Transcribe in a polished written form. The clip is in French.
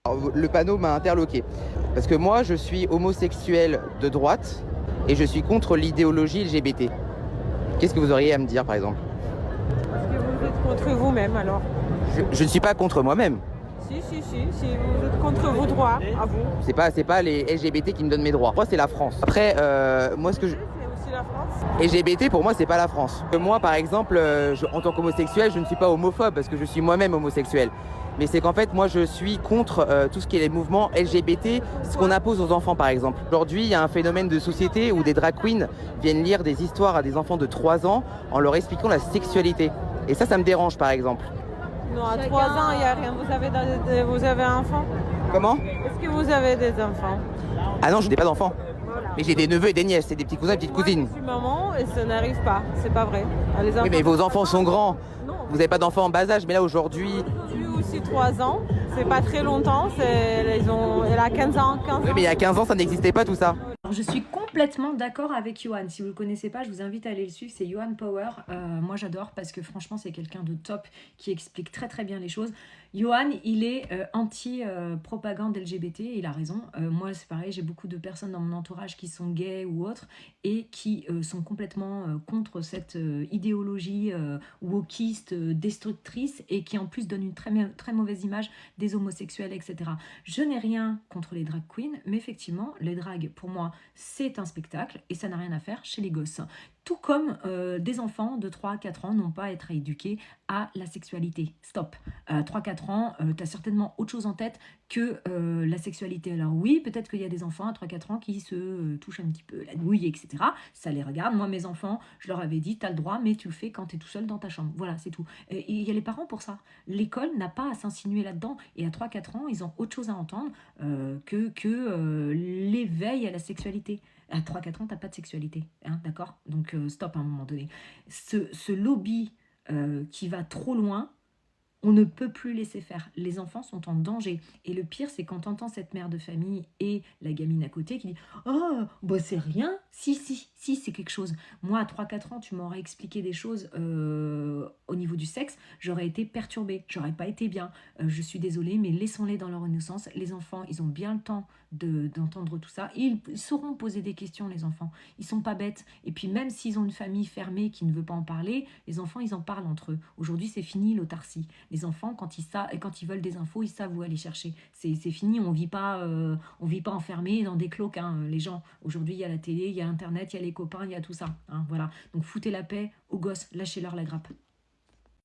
Alors, le panneau m'a interloqué. Parce que moi, je suis homosexuel de droite et je suis contre l'idéologie LGBT. Qu'est-ce que vous auriez à me dire, par exemple? Parce que vous êtes contre vous-même alors. Je ne suis pas contre moi-même. Si, vous êtes contre vos droits, à vous. C'est pas les LGBT qui me donnent mes droits. Moi, c'est la France. Après, moi, C'est aussi la France. LGBT, pour moi, c'est pas la France. Moi, par exemple, en tant qu'homosexuel, je ne suis pas homophobe parce que je suis moi-même homosexuel. Mais c'est qu'en fait, moi, je suis contre tout ce qui est les mouvements LGBT, ce qu'on impose aux enfants, par exemple. Aujourd'hui, il y a un phénomène de société où des drag queens viennent lire des histoires à des enfants de 3 ans en leur expliquant la sexualité. Et ça me dérange, par exemple. Non, à 3 ans, il n'y a rien. Vous avez un enfant? Comment? Est-ce que vous avez des enfants? Ah non, je n'ai pas d'enfants. Voilà. Mais j'ai des neveux et des nièces, c'est des petits cousins et petites cousines. Moi, je suis maman et ça n'arrive pas. C'est pas vrai. Les Oui, mais vos enfants sont grands. Non. Vous n'avez pas d'enfants en bas âge, mais là, aujourd'hui... J'ai aussi 3 ans. C'est pas très longtemps. Elle a 15 ans. Oui, mais il y a 15 ans, ça n'existait pas, tout ça. Alors, je suis complètement d'accord avec Johan. Si vous ne le connaissez pas, je vous invite à aller le suivre. C'est Johan Power. Moi, j'adore parce que franchement, c'est quelqu'un de top qui explique très très bien les choses. Johan, il est anti-propagande LGBT. Il a raison. Moi, c'est pareil. J'ai beaucoup de personnes dans mon entourage qui sont gays ou autres et qui sont complètement contre cette idéologie wokiste, destructrice et qui en plus donne une très mauvaise image des homosexuels, etc. Je n'ai rien contre les drag queens, mais effectivement, les drags, pour moi, c'est un spectacle et ça n'a rien à faire chez les gosses. Tout comme des enfants de 3 à 4 ans n'ont pas à être éduqués à la sexualité. Stop. À 3-4 ans, tu as certainement autre chose en tête que la sexualité. Alors oui, peut-être qu'il y a des enfants à 3-4 ans qui se touchent un petit peu la nouille, etc. Ça les regarde. Moi, mes enfants, je leur avais dit, tu as le droit, mais tu le fais quand tu es tout seul dans ta chambre. Voilà, c'est tout. Et il y a les parents pour ça. L'école n'a pas à s'insinuer là-dedans. Et à 3-4 ans, ils ont autre chose à entendre que l'éveil à la sexualité. À 3-4 ans, tu n'as pas de sexualité, hein, d'accord? Donc stop à un moment donné. Ce lobby qui va trop loin, on ne peut plus laisser faire. Les enfants sont en danger. Et le pire, c'est quand tu entends cette mère de famille et la gamine à côté qui dit « Oh, bah c'est rien. Si, c'est quelque chose. » Moi, à 3-4 ans, tu m'aurais expliqué des choses au niveau du sexe. J'aurais été perturbée. J'aurais pas été bien. Je suis désolée, mais laissons-les dans leur innocence. Les enfants, ils ont bien le temps d'entendre tout ça. Ils sauront poser des questions, les enfants. Ils sont pas bêtes. Et puis, même s'ils ont une famille fermée qui ne veut pas en parler, les enfants, ils en parlent entre eux. Aujourd'hui, c'est fini l'autarcie. Les enfants, quand ils veulent des infos, ils savent où aller chercher. C'est fini, on vit pas enfermés dans des cloques. Hein, les gens, aujourd'hui, il y a la télé, il y a Internet, il y a les copains, il y a tout ça. Hein, voilà. Donc foutez la paix aux gosses, lâchez-leur la grappe.